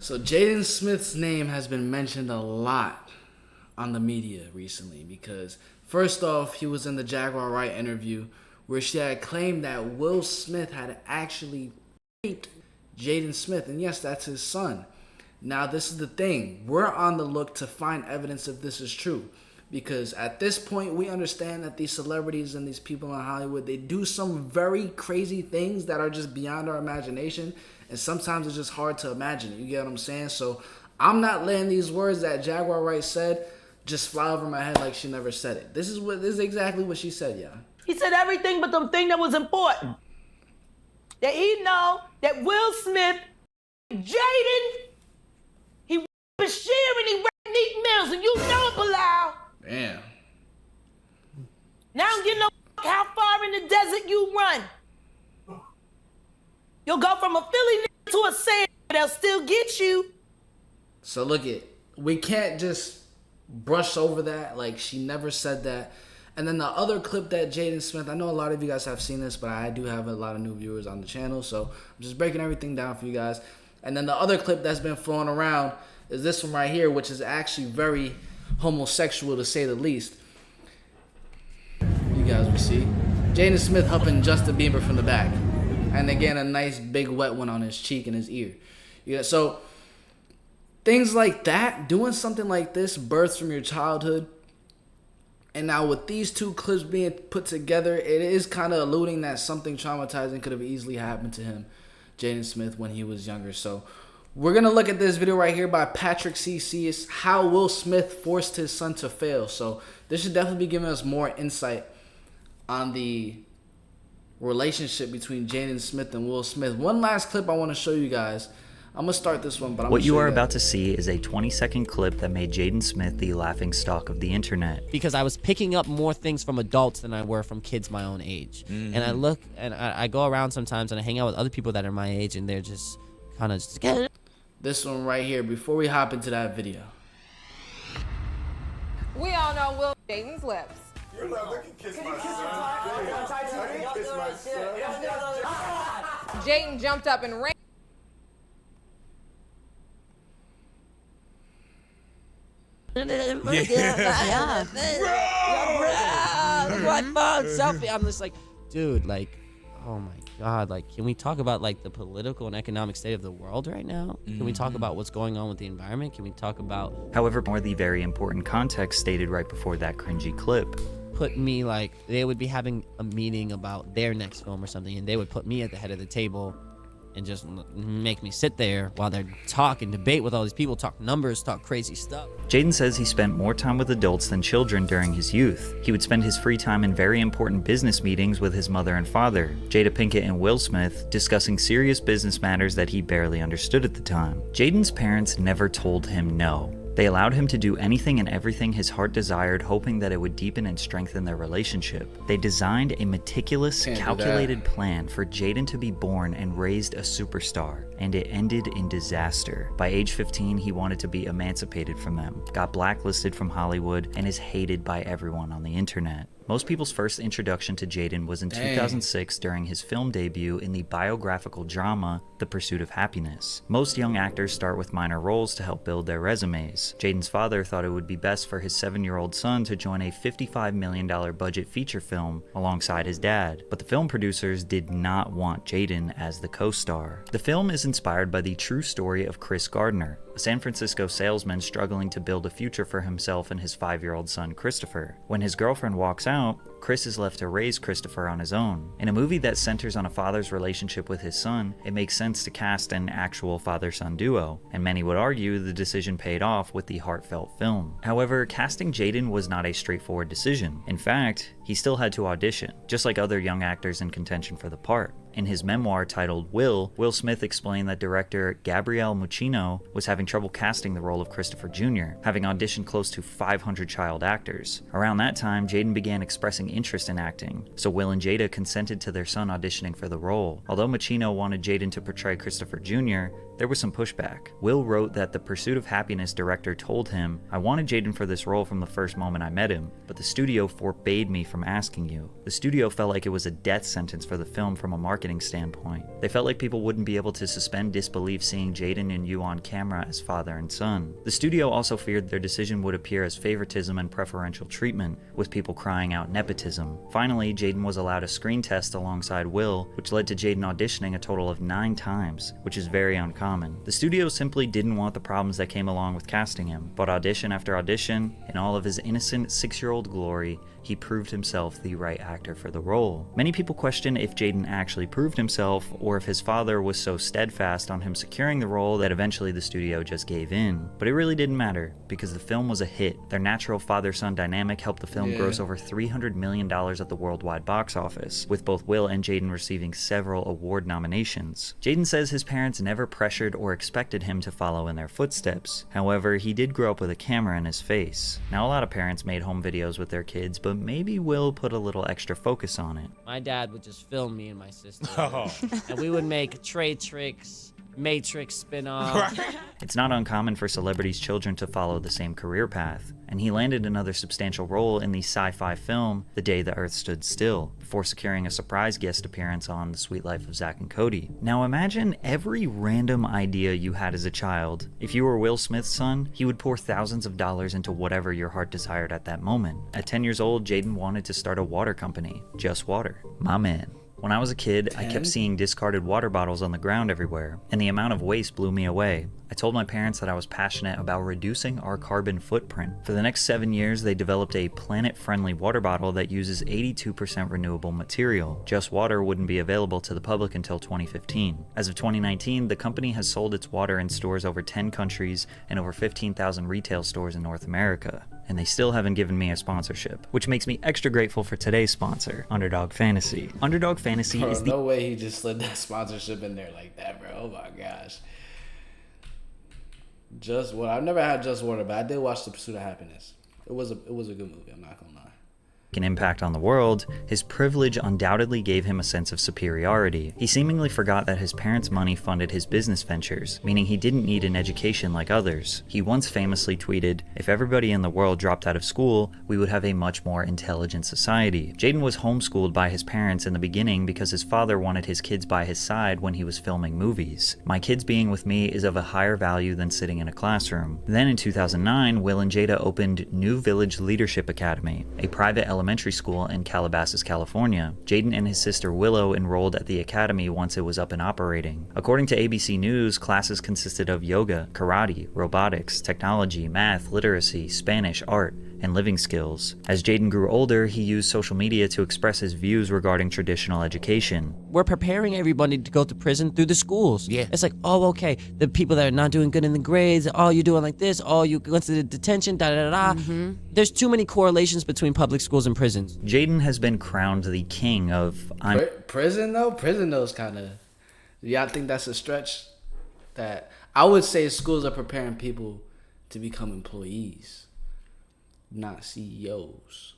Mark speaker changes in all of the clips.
Speaker 1: So Jaden Smith's name has been mentioned a lot on the media recently because first off, he was in the Jaguar Wright interview where she had claimed that Will Smith had actually raped Jaden Smith. And yes, that's his son. Now, this is the thing. We're on the look to find evidence if this is true. Because at this point, we understand that these celebrities and these people in Hollywood, they do some very crazy things that are just beyond our imagination. And sometimes it's just hard to imagine it. You get what I'm saying? So I'm not letting these words that Jaguar Wright said just fly over my head like she never said it. This is exactly what she said, yeah.
Speaker 2: He said everything but the thing that was important. That he know that Will Smith, Jaden, he Bashir and he Neat Mills, and you know it, Bilal.
Speaker 1: Damn.
Speaker 2: Now I don't give no how far in the desert you run. You'll go from a Philly nigga to a sand, they'll still get you.
Speaker 1: So look we can't just brush over that like she never said that. And then the other clip that Jaden Smith, I know a lot of you guys have seen this, but I do have a lot of new viewers on the channel, so I'm just breaking everything down for you guys. And then the other clip that's been flowing around is this one right here, which is actually very homosexual to say the least. You guys will see. Jaden Smith humping Justin Bieber from the back. And again, a nice big wet one on his cheek and his ear. Yeah, so things like that, doing something like this, births from your childhood. And now with these two clips being put together, it is kind of alluding that something traumatizing could have easily happened to him, Jaden Smith, when he was younger. So we're going to look at this video right here by Patrick C.C. It's how Will Smith forced his son to fail. So this should definitely be giving us more insight on the relationship between Jaden Smith and Will Smith. One last clip I want to show you guys. I'm going to start this one, but I'm
Speaker 3: What you are about to see is a 20-second clip that made Jaden Smith the laughingstock of the internet.
Speaker 4: Because I was picking up more things from adults than I were from kids my own age. And I look, and I go around sometimes and I hang out with other people that are my age, and they're just kind of just...
Speaker 1: This one right here, before we hop into that video.
Speaker 5: We all know Will Jaden's lips.
Speaker 6: You're not looking kiss my son.
Speaker 5: Jaden jumped up and ran.
Speaker 4: Selfie. I'm just like, dude, like, oh my God, like, can we talk about like the political and economic state of the world right now? Can we talk about what's going on with the environment? Can we talk about...
Speaker 3: However, more the very important context stated right before that cringy clip.
Speaker 4: Put me like, they would be having a meeting about their next film or something, and they would put me at the head of the table and just make me sit there while they're talk and debate with all these people, talk numbers, talk crazy stuff.
Speaker 3: Jaden says he spent more time with adults than children during his youth. He would spend his free time in very important business meetings with his mother and father, Jada Pinkett and Will Smith, discussing serious business matters that he barely understood at the time. Jaden's parents never told him no. They allowed him to do anything and everything his heart desired, hoping that it would deepen and strengthen their relationship. They designed a meticulous, calculated plan for Jaden to be born and raised a superstar, and it ended in disaster. By age 15, he wanted to be emancipated from them, got blacklisted from Hollywood, and is hated by everyone on the internet. Most people's first introduction to Jaden was in 2006 during his film debut in the biographical drama The Pursuit of Happyness. Most young actors start with minor roles to help build their resumes. Jaden's father thought it would be best for his 7-year-old son to join a $55 million budget feature film alongside his dad, but the film producers did not want Jaden as the co-star. The film is inspired by the true story of Chris Gardner, a San Francisco salesman struggling to build a future for himself and his 5-year-old son Christopher. When his girlfriend walks out, Chris is left to raise Christopher on his own. In a movie that centers on a father's relationship with his son, it makes sense to cast an actual father-son duo, and many would argue the decision paid off with the heartfelt film. However, casting Jaden was not a straightforward decision. In fact, he still had to audition, just like other young actors in contention for the part. In his memoir titled Will Smith explained that director Gabrielle Muccino was having trouble casting the role of Christopher Jr., having auditioned close to 500 child actors. Around that time, Jaden began expressing interest in acting, so Will and Jada consented to their son auditioning for the role. Although Muccino wanted Jaden to portray Christopher Jr., There was some pushback. Will wrote that the Pursuit of Happyness director told him, "I wanted Jaden for this role from the first moment I met him, but the studio forbade me from asking you. The studio felt like it was a death sentence for the film from a marketing standpoint. They felt like people wouldn't be able to suspend disbelief seeing Jaden and you on camera as father and son." The studio also feared their decision would appear as favoritism and preferential treatment, with people crying out nepotism. Finally, Jaden was allowed a screen test alongside Will, which led to Jaden auditioning a total of 9 times, which is very uncommon. The studio simply didn't want the problems that came along with casting him, but audition after audition, in all of his innocent 6-year-old glory, he proved himself the right actor for the role. Many people question if Jaden actually proved himself, or if his father was so steadfast on him securing the role that eventually the studio just gave in. But it really didn't matter, because the film was a hit. Their natural father-son dynamic helped the film gross over $300 million at the worldwide box office, with both Will and Jaden receiving several award nominations. Jaden says his parents never pressured or expected him to follow in their footsteps. However, he did grow up with a camera in his face. Now, a lot of parents made home videos with their kids, but maybe Will put a little extra focus on it.
Speaker 4: My dad would just film me and my sister. And we would make trade tricks, Matrix spin-off.
Speaker 3: It's not uncommon for celebrities' children to follow the same career path, and he landed another substantial role in the sci-fi film The Day the Earth Stood Still, before securing a surprise guest appearance on The Sweet Life of Zack and Cody. Now imagine every random idea you had as a child. If you were Will Smith's son, he would pour thousands of dollars into whatever your heart desired at that moment. At 10 years old, Jaden wanted to start a water company. Just Water. My man. When I was a kid, I kept seeing discarded water bottles on the ground everywhere, and the amount of waste blew me away. I told my parents that I was passionate about reducing our carbon footprint. For the next 7 years, they developed a planet-friendly water bottle that uses 82% renewable material. Just Water wouldn't be available to the public until 2015. As of 2019, the company has sold its water in stores over 10 countries and over 15,000 retail stores in North America. And they still haven't given me a sponsorship, which makes me extra grateful for today's sponsor, Underdog Fantasy. Underdog Fantasy is the...
Speaker 1: No way he just slid that sponsorship in there like that, bro. Oh my gosh. Just Water. I've never had Just Water, but I did watch The Pursuit of Happyness. It was a good movie, I'm not gonna lie.
Speaker 3: An impact on the world, his privilege undoubtedly gave him a sense of superiority. He seemingly forgot that his parents' money funded his business ventures, meaning he didn't need an education like others. He once famously tweeted, "If everybody in the world dropped out of school, we would have a much more intelligent society." Jaden was homeschooled by his parents in the beginning because his father wanted his kids by his side when he was filming movies. "My kids being with me is of a higher value than sitting in a classroom." Then in 2009, Will and Jada opened New Village Leadership Academy, a private elementary school in Calabasas, California. Jaden and his sister Willow enrolled at the academy once it was up and operating. According to ABC News, classes consisted of yoga, karate, robotics, technology, math, literacy, Spanish, art, and living skills. As Jaden grew older, he used social media to express his views regarding traditional education.
Speaker 4: We're preparing everybody to go to prison through the schools. Yeah. It's like, oh, okay, the people that are not doing good in the grades, oh, you're doing like this, oh, you went to the detention, da-da-da-da. There's too many correlations between public schools and prisons.
Speaker 3: Jaden has been crowned the king of...
Speaker 1: Prison, though? Prison, though, is kind of... Y'all think that's a stretch? That I would say schools are preparing people to become employees, not CEOs.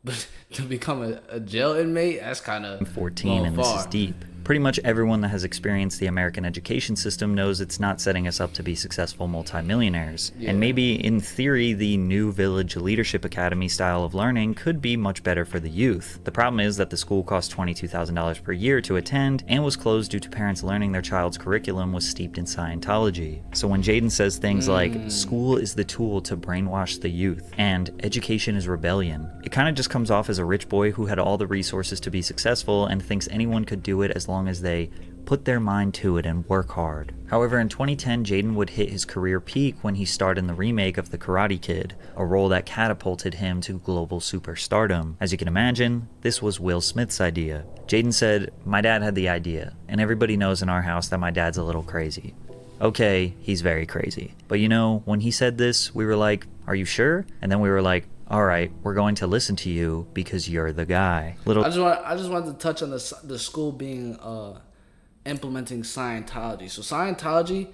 Speaker 1: But to become a jail inmate, that's kind of
Speaker 3: 14, and this is deep. Pretty much everyone that has experienced the American education system knows it's not setting us up to be successful multimillionaires. Yeah. And maybe, in theory, the New Village Leadership Academy style of learning could be much better for the youth. The problem is that the school cost $22,000 per year to attend and was closed due to parents learning their child's curriculum was steeped in Scientology. So when Jaden says things like, school is the tool to brainwash the youth, and education is rebellion, it kind of just comes off as a rich boy who had all the resources to be successful and thinks anyone could do it as long as they put their mind to it and work hard. However, in 2010, Jaden would hit his career peak when he starred in the remake of The Karate Kid, a role that catapulted him to global superstardom. As you can imagine, this was Will Smith's idea. Jaden said, "My dad had the idea, and everybody knows in our house that my dad's a little crazy." Okay, he's very crazy. But you know, when he said this, we were like, "Are you sure?" And then we were like, "All right, we're going to listen to you because you're the guy."
Speaker 1: I just wanted to touch on the school being implementing Scientology. So Scientology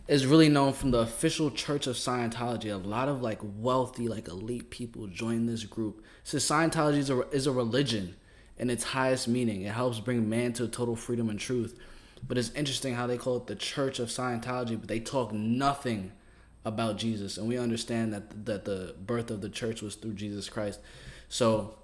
Speaker 1: is really known from the official Church of Scientology. A lot of like wealthy, like elite people join this group. So Scientology is a religion in its highest meaning. It helps bring man to total freedom and truth. But it's interesting how they call it the Church of Scientology, but they talk nothing about Jesus. And we understand that the birth of the church was through Jesus Christ. So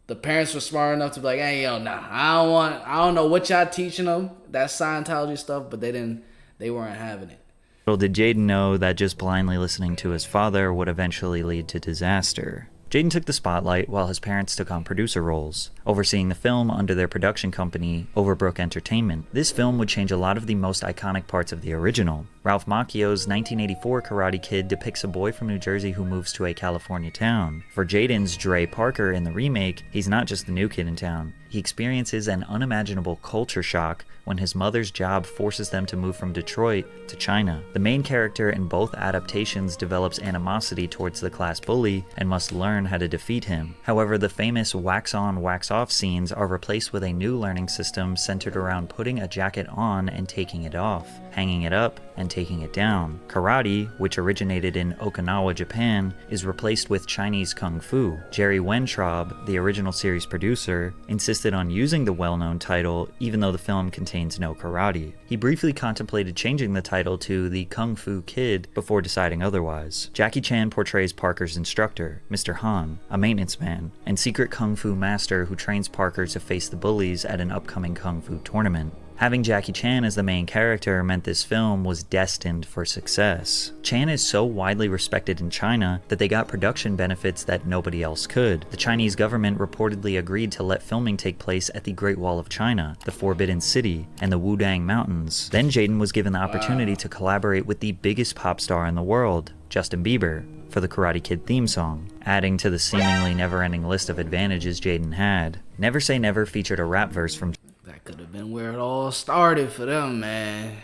Speaker 1: the parents were smart enough to be like, hey, yo, nah, I don't know what y'all teaching them, that Scientology stuff, but they weren't having it.
Speaker 3: Little did Jaden know that just blindly listening to his father would eventually lead to disaster. Jaden took the spotlight while his parents took on producer roles, overseeing the film under their production company, Overbrook Entertainment. This film would change a lot of the most iconic parts of the original. Ralph Macchio's 1984 Karate Kid depicts a boy from New Jersey who moves to a California town. For Jaden's Dre Parker in the remake, he's not just the new kid in town. He experiences an unimaginable culture shock when his mother's job forces them to move from Detroit to China. The main character in both adaptations develops animosity towards the class bully and must learn how to defeat him. However, the famous wax-on, wax-off scenes are replaced with a new learning system centered around putting a jacket on and taking it off, hanging it up, and taking it down. Karate, which originated in Okinawa, Japan, is replaced with Chinese Kung Fu. Jerry Weintraub, the original series producer, insisted on using the well-known title even though the film contains no karate. He briefly contemplated changing the title to The Kung Fu Kid before deciding otherwise. Jackie Chan portrays Parker's instructor, Mr. Han, a maintenance man, and secret Kung Fu master who trains Parker to face the bullies at an upcoming Kung Fu tournament. Having Jackie Chan as the main character meant this film was destined for success. Chan is so widely respected in China that they got production benefits that nobody else could. The Chinese government reportedly agreed to let filming take place at the Great Wall of China, the Forbidden City, and the Wudang Mountains. Then Jaden was given the opportunity to collaborate with the biggest pop star in the world, Justin Bieber, for the Karate Kid theme song, adding to the seemingly never-ending list of advantages Jaden had. Never Say Never featured a rap verse from
Speaker 1: That could have been where it all started for them, man.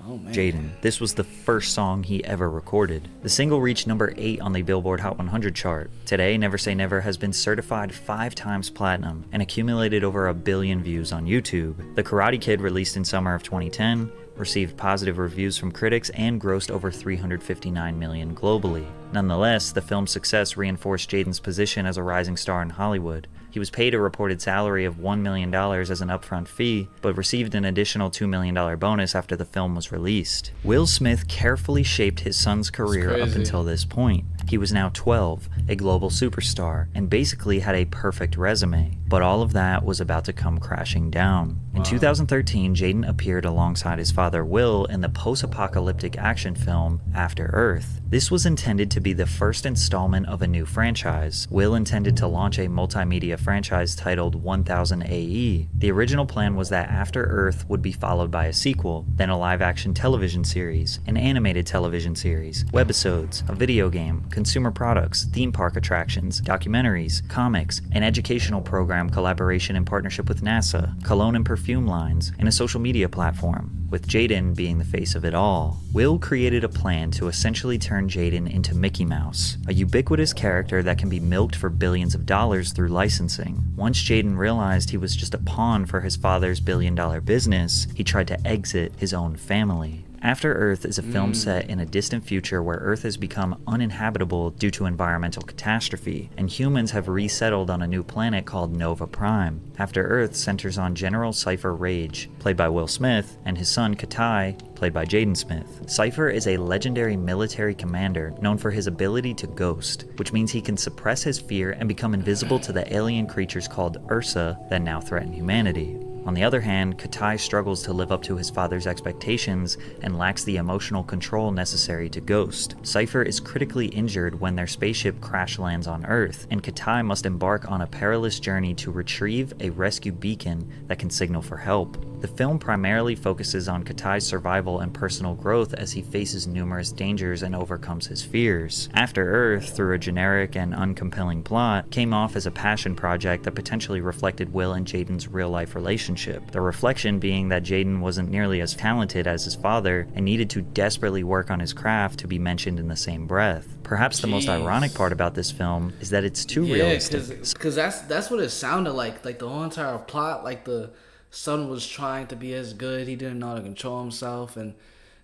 Speaker 1: Oh, man.
Speaker 3: Jaden. This was the first song he ever recorded. The single reached number 8 on the Billboard Hot 100 chart. Today, Never Say Never has been certified 5 times platinum and accumulated over 1 billion views on YouTube. The Karate Kid, released in summer of 2010, received positive reviews from critics and grossed over $359 million globally. Nonetheless, the film's success reinforced Jaden's position as a rising star in Hollywood. He was paid a reported salary of $1 million as an upfront fee, but received an additional $2 million bonus after the film was released. Will Smith carefully shaped his son's career up until this point. He was now 12, a global superstar, and basically had a perfect resume. But all of that was about to come crashing down. In 2013, Jaden appeared alongside his father Will in the post-apocalyptic action film After Earth. This was intended to be the first installment of a new franchise. Will intended to launch a multimedia franchise titled 1000 AE. The original plan was that After Earth would be followed by a sequel, then a live-action television series, an animated television series, webisodes, a video game, consumer products, theme park attractions, documentaries, comics, an educational program collaboration in partnership with NASA, cologne and perfume lines, and a social media platform, with Jaden being the face of it all. Will created a plan to essentially turn Jaden into Mickey Mouse, a ubiquitous character that can be milked for billions of dollars through licensing. Once Jaden realized he was just a pawn for his father's billion-dollar business, he tried to exit his own family. After Earth is a film set in a distant future where Earth has become uninhabitable due to environmental catastrophe, and humans have resettled on a new planet called Nova Prime. After Earth centers on General Cypher Rage, played by Will Smith, and his son Katai, played by Jaden Smith. Cypher is a legendary military commander known for his ability to ghost, which means he can suppress his fear and become invisible to the alien creatures called Ursa that now threaten humanity. On the other hand, Katai struggles to live up to his father's expectations and lacks the emotional control necessary to ghost. Cypher is critically injured when their spaceship crash lands on Earth, and Katai must embark on a perilous journey to retrieve a rescue beacon that can signal for help. The film primarily focuses on Katai's survival and personal growth as he faces numerous dangers and overcomes his fears. After Earth, through a generic and uncompelling plot, came off as a passion project that potentially reflected Will and Jaden's real-life relationship. The reflection being that Jaden wasn't nearly as talented as his father and needed to desperately work on his craft to be mentioned in the same breath. Perhaps the most ironic part about this film is that it's too realistic.
Speaker 1: Because that's what it sounded like. Like the whole entire plot, like the son was trying to be as good, he didn't know how to control himself, and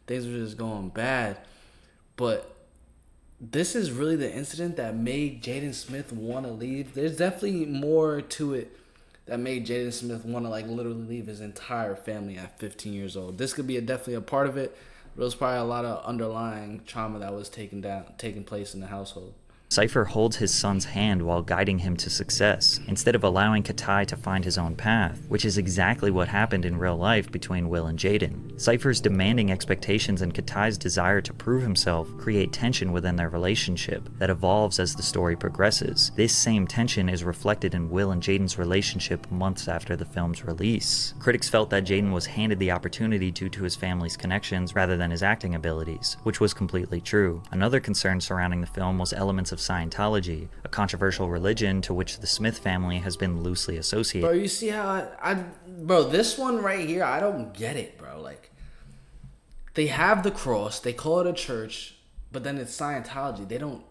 Speaker 1: things were just going bad. But this is really the incident that made Jaden Smith want to leave. There's definitely more to it that made Jaden Smith want to like literally leave his entire family at 15 years old. This could be definitely a part of it. But it was probably a lot of underlying trauma that was taking place in the household.
Speaker 3: Cypher holds his son's hand while guiding him to success, instead of allowing Katai to find his own path, which is exactly what happened in real life between Will and Jaden. Cypher's demanding expectations and Katai's desire to prove himself create tension within their relationship that evolves as the story progresses. This same tension is reflected in Will and Jaden's relationship months after the film's release. Critics felt that Jaden was handed the opportunity due to his family's connections rather than his acting abilities, which was completely true. Another concern surrounding the film was elements of Scientology, a controversial religion to which the Smith family has been loosely associated.
Speaker 1: Bro, you see how bro, this one right here, I don't get it, bro. Like, they have the cross, they call it a church, but then it's Scientology. They don't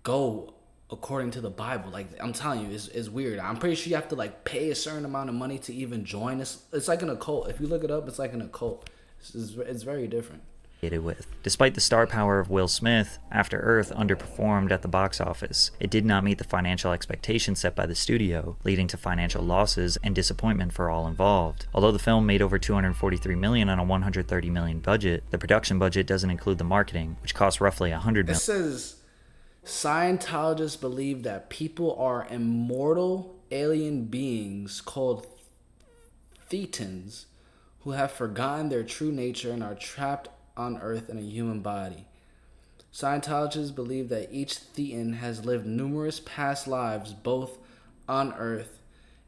Speaker 1: go according to the Bible. Like, I'm telling you, it's weird. I'm pretty sure you have to like pay a certain amount of money to even join. It's like an occult. If you look it up, it's like an occult. It's very different.
Speaker 3: With. Despite the star power of Will Smith, After Earth underperformed at the box office. It did not meet the financial expectations set by the studio, leading to financial losses and disappointment for all involved. Although the film made over $243 million on a $130 million budget, the production budget doesn't include the marketing, which cost roughly $100 million.
Speaker 1: It says Scientologists believe that people are immortal alien beings called thetans who have forgotten their true nature and are trapped on Earth in a human body. Scientologists believe that each thetan has lived numerous past lives both on Earth,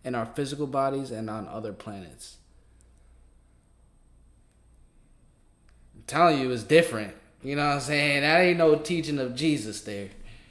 Speaker 1: in our physical bodies, and on other planets. I'm telling you, it's different. You know what I'm saying? That ain't no teaching of Jesus there.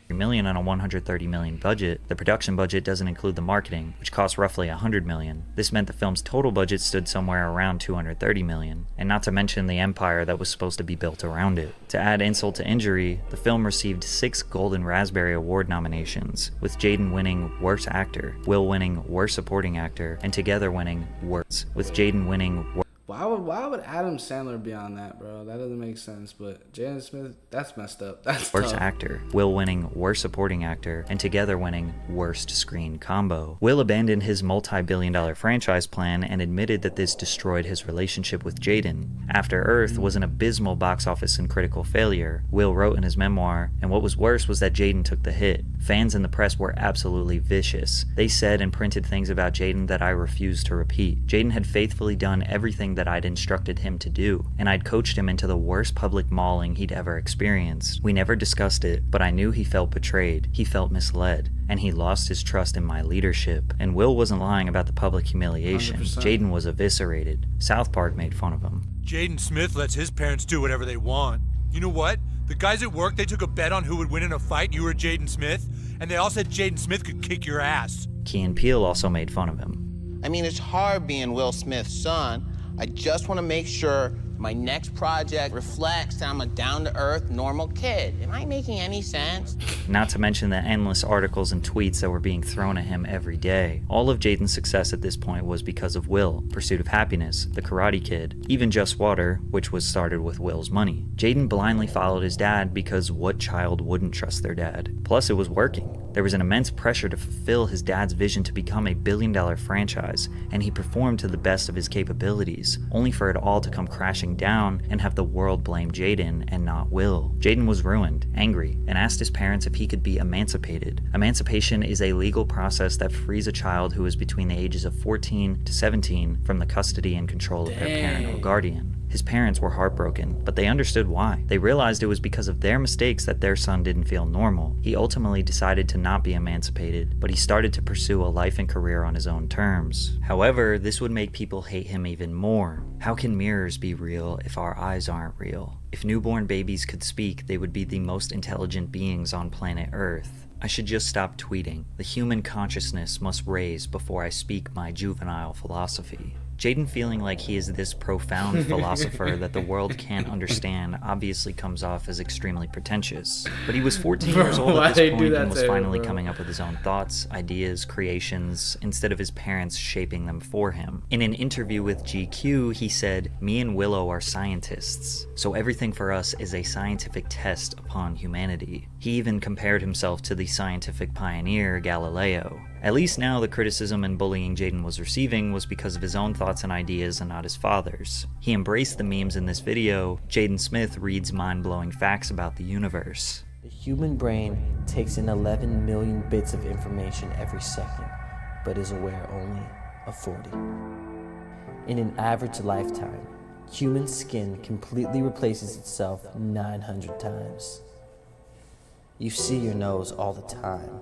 Speaker 3: Million on a $130 million budget. The production budget doesn't include the marketing, which cost roughly $100 million. This meant the film's total budget stood somewhere around $230 million, and not to mention the empire that was supposed to be built around it. To add insult to injury, the film received 6 Golden Raspberry Award nominations, with Jaden winning Worst Actor, Will winning Worst Supporting Actor, and together winning Worst, with Jaden winning
Speaker 1: Why would Adam Sandler be on that, bro? That doesn't make sense. But Jaden Smith, that's messed up. That's
Speaker 3: Worst
Speaker 1: tough.
Speaker 3: Actor, Will winning Worst Supporting Actor, and together winning Worst Screen Combo. Will abandoned his multi-billion-dollar franchise plan and admitted that this destroyed his relationship with Jaden. After Earth was an abysmal box office and critical failure, Will wrote in his memoir, and what was worse was that Jaden took the hit. Fans and the press were absolutely vicious. They said and printed things about Jaden that I refused to repeat. Jaden had faithfully done everything that I'd instructed him to do, and I'd coached him into the worst public mauling he'd ever experienced. We never discussed it, but I knew he felt betrayed, he felt misled, and he lost his trust in my leadership. And Will wasn't lying about the public humiliation.
Speaker 1: 100%.
Speaker 3: Jaden was eviscerated. South Park made fun of him.
Speaker 6: Jaden Smith lets his parents do whatever they want. You know what? The guys at work, they took a bet on who would win in a fight, you or Jaden Smith, and they all said Jaden Smith could kick your ass.
Speaker 3: Key and Peele also made fun of him.
Speaker 7: I mean, it's hard being Will Smith's son. I just want to make sure my next project reflects that I'm a down-to-earth, normal kid. Am I making any sense?
Speaker 3: Not to mention the endless articles and tweets that were being thrown at him every day. All of Jaden's success at this point was because of Will, Pursuit of Happyness, The Karate Kid, even Just Water, which was started with Will's money. Jaden blindly followed his dad because what child wouldn't trust their dad? Plus, it was working. There was an immense pressure to fulfill his dad's vision to become a billion-dollar franchise, and he performed to the best of his capabilities, only for it all to come crashing down and have the world blame Jaden and not Will. Jaden was ruined, angry, and asked his parents if he could be emancipated. Emancipation is a legal process that frees a child who is between the ages of 14 to 17 from the custody and control of their parent or guardian. His parents were heartbroken, but they understood why. They realized it was because of their mistakes that their son didn't feel normal. He ultimately decided to not be emancipated, but he started to pursue a life and career on his own terms. However, this would make people hate him even more. How can mirrors be real if our eyes aren't real? If newborn babies could speak, they would be the most intelligent beings on planet Earth. I should just stop tweeting. The human consciousness must raise before I speak my juvenile philosophy. Jaden feeling like he is this profound philosopher that the world can't understand obviously comes off as extremely pretentious. But he was 14 years old at this point and was finally coming up with his own thoughts, ideas, creations, instead of his parents shaping them for him. In an interview with GQ, he said, "Me and Willow are scientists, so everything for us is a scientific test upon humanity." He even compared himself to the scientific pioneer Galileo. At least now the criticism and bullying Jaden was receiving was because of his own thoughts and ideas and not his father's. He embraced the memes in this video. Jaden Smith reads mind-blowing facts about the universe.
Speaker 8: The human brain takes in 11 million bits of information every second, but is aware only of 40. In an average lifetime, human skin completely replaces itself 900 times. You see your nose all the time.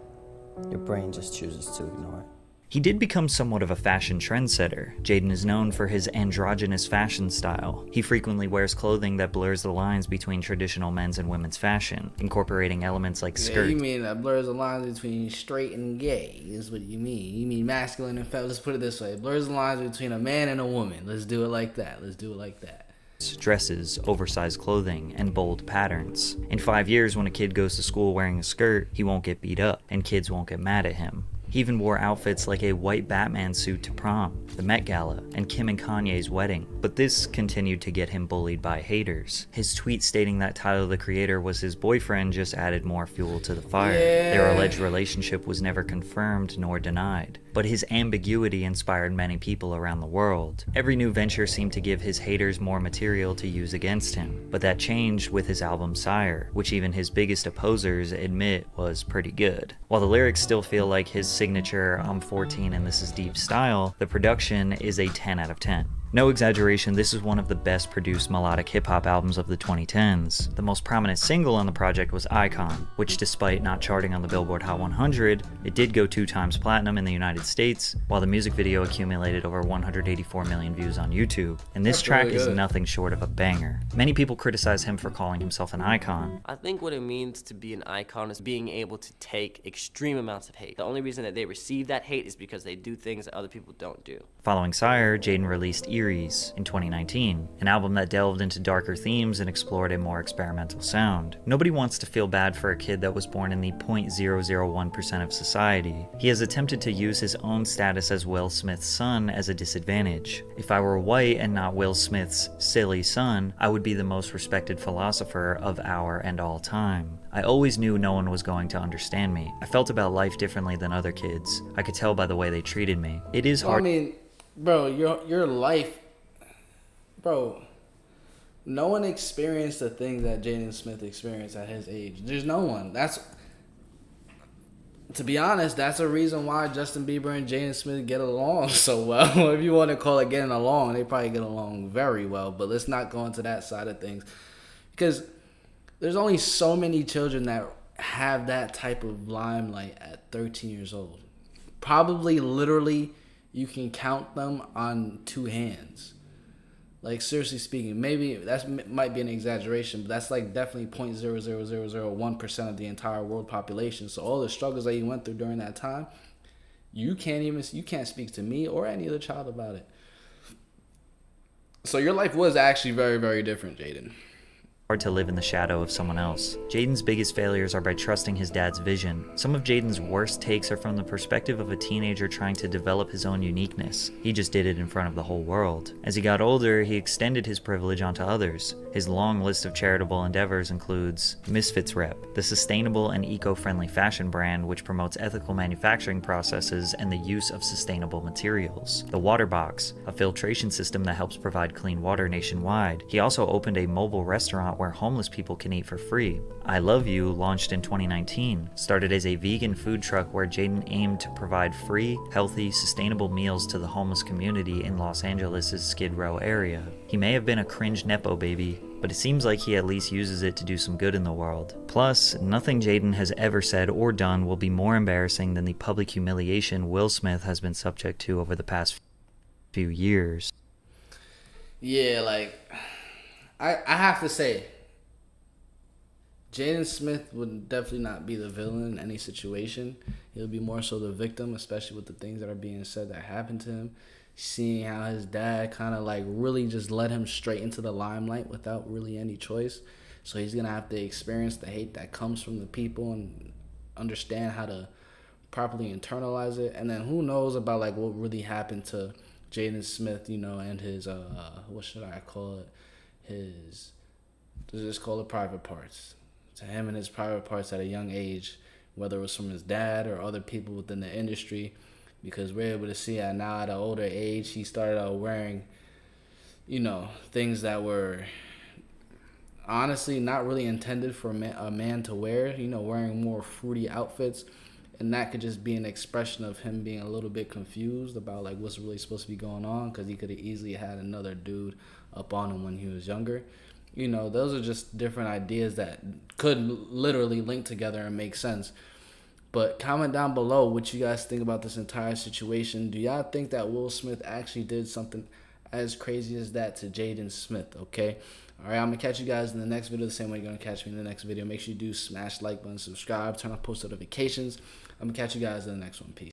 Speaker 8: Your brain just chooses to ignore it.
Speaker 3: He did become somewhat of a fashion trendsetter. Jaden is known for his androgynous fashion style. He frequently wears clothing that blurs the lines between traditional men's and women's fashion, incorporating elements like skirts.
Speaker 1: You mean that blurs the lines between straight and gay, is what you mean. You mean masculine and feminine. Let's put it this way. It blurs the lines between a man and a woman. Let's do it like that. Let's do it like that.
Speaker 3: Dresses, oversized clothing, and bold patterns. In 5 years, when a kid goes to school wearing a skirt, he won't get beat up, and kids won't get mad at him. He even wore outfits like a white Batman suit to prom, the Met Gala, and Kim and Kanye's wedding. But this continued to get him bullied by haters. His tweet stating that Tyler the Creator was his boyfriend just added more fuel to the fire.
Speaker 1: Yeah.
Speaker 3: Their alleged relationship was never confirmed nor denied. But his ambiguity inspired many people around the world. Every new venture seemed to give his haters more material to use against him. But that changed with his album Sire, which even his biggest opposers admit was pretty good. While the lyrics still feel like his signature "I'm 14 and this is deep" style, the production is a 10 out of 10. No exaggeration, this is one of the best produced melodic hip-hop albums of the 2010s. The most prominent single on the project was Icon, which despite not charting on the Billboard Hot 100, it did go 2 times platinum in the United States, while the music video accumulated over 184 million views on YouTube. And this track is nothing short of a banger. Many people criticize him for calling himself an icon.
Speaker 9: I think what it means to be an icon is being able to take extreme amounts of hate. The only reason that they receive that hate is because they do things that other people don't do.
Speaker 3: Following Sire, Jaden released Eerie's in 2019, an album that delved into darker themes and explored a more experimental sound. Nobody wants to feel bad for a kid that was born in the 0.001% of society. He has attempted to use his own status as Will Smith's son as a disadvantage. If I were white and not Will Smith's silly son, I would be the most respected philosopher of our and all time. I always knew no one was going to understand me. I felt about life differently than other kids. I could tell by the way they treated me. It is hard.
Speaker 1: I mean, bro, your life, bro, no one experienced the thing that Jaden Smith experienced at his age. There's no one. To be honest, that's a reason why Justin Bieber and Jaden Smith get along so well. If you want to call it getting along, they probably get along very well. But let's not go into that side of things, because there's only so many children that have that type of limelight at 13 years old. Probably, literally, you can count them on 2 hands. Like, seriously speaking, maybe that might be an exaggeration, but that's like definitely 0.00001% of the entire world population. So all the struggles that you went through during that time, you can't speak to me or any other child about it. So your life was actually very, very different, Jaden.
Speaker 3: Hard to live in the shadow of someone else. Jaden's biggest failures are by trusting his dad's vision. Some of Jaden's worst takes are from the perspective of a teenager trying to develop his own uniqueness. He just did it in front of the whole world. As he got older, he extended his privilege onto others. His long list of charitable endeavors includes Misfits Rep, the sustainable and eco-friendly fashion brand which promotes ethical manufacturing processes and the use of sustainable materials. The Water Box, a filtration system that helps provide clean water nationwide. He also opened a mobile restaurant where homeless people can eat for free. I Love You, launched in 2019, started as a vegan food truck where Jaden aimed to provide free, healthy, sustainable meals to the homeless community in Los Angeles' Skid Row area. He may have been a cringe nepo baby, but it seems like he at least uses it to do some good in the world. Plus, nothing Jaden has ever said or done will be more embarrassing than the public humiliation Will Smith has been subject to over the past few years.
Speaker 1: Yeah, like, I have to say, Jaden Smith would definitely not be the villain in any situation. He'll be more so the victim, especially with the things that are being said that happened to him. Seeing how his dad kind of like really just led him straight into the limelight without really any choice. So he's going to have to experience the hate that comes from the people and understand how to properly internalize it. And then who knows about like what really happened to Jaden Smith, you know, and his, what should I call it? Let's just call it private parts. To him and his private parts at a young age, whether it was from his dad or other people within the industry, because we're able to see that now at an older age, he started out wearing, you know, things that were honestly not really intended for a man to wear, you know, wearing more fruity outfits. And that could just be an expression of him being a little bit confused about like what's really supposed to be going on, because he could have easily had another dude up on him when he was younger. You know, those are just different ideas that could literally link together and make sense. But comment down below what you guys think about this entire situation. Do y'all think that Will Smith actually did something as crazy as that to Jaden Smith, okay? All right, I'm going to catch you guys in the next video the same way you're going to catch me in the next video. Make sure you do smash the like button, subscribe, turn on post notifications. I'm going to catch you guys in the next one. Peace.